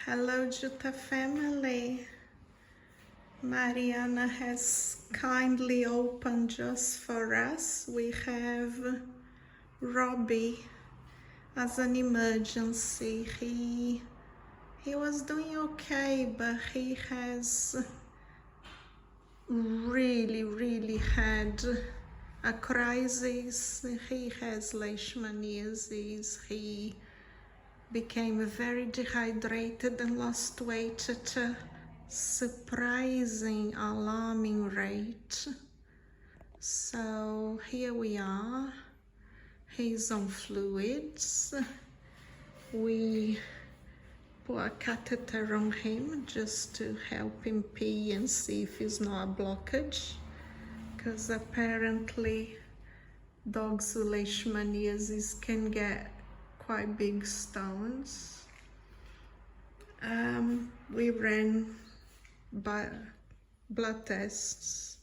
Hello Jutta family. Mariana has kindly opened just for us. We have Robi as an emergency. He was doing okay, but he has really had a crisis. He has leishmaniasis. He became very dehydrated and lost weight at a surprising, alarming rate. So here we are. He's on fluids. We put a catheter on him just to help him pee and see if it's not a blockage, because apparently dogs with leishmaniasis can get quite big stones. We ran blood tests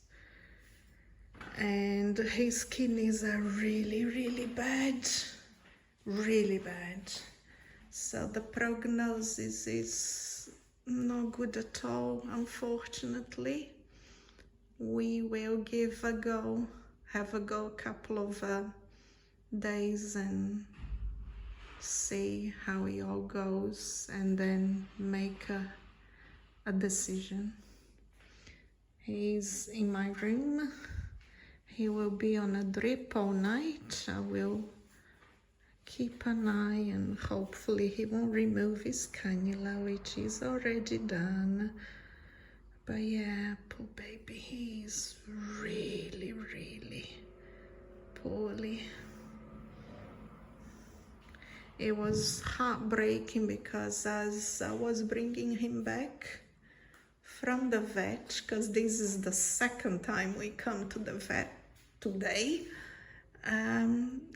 and his kidneys are really bad, really bad. So the prognosis is not good at all, unfortunately. We will have a go a couple of days and see how it all goes, and then make a decision. He's in my room. He will be on a drip all night. I will keep an eye and hopefully he won't remove his cannula, which is already done. But yeah, poor baby, he's really poorly. It was heartbreaking because as I was bringing him back from the vet, because this is the second time we come to the vet today,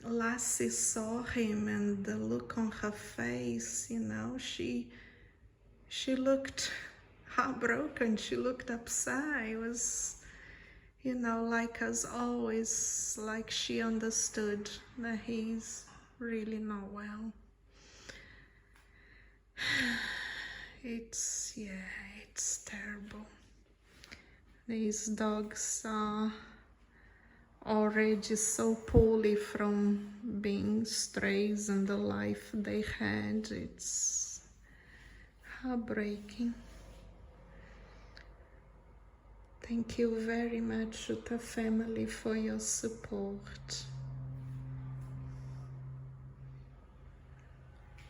Lassie saw him and the look on her face, you know, she looked heartbroken, she looked upset. It was, you know, like as always, like she understood that he's really not well. It's terrible. These dogs are already so poorly from being strays and the life they had. It's heartbreaking. Thank you very much, Jutta family, for your support.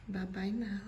Bye bye now.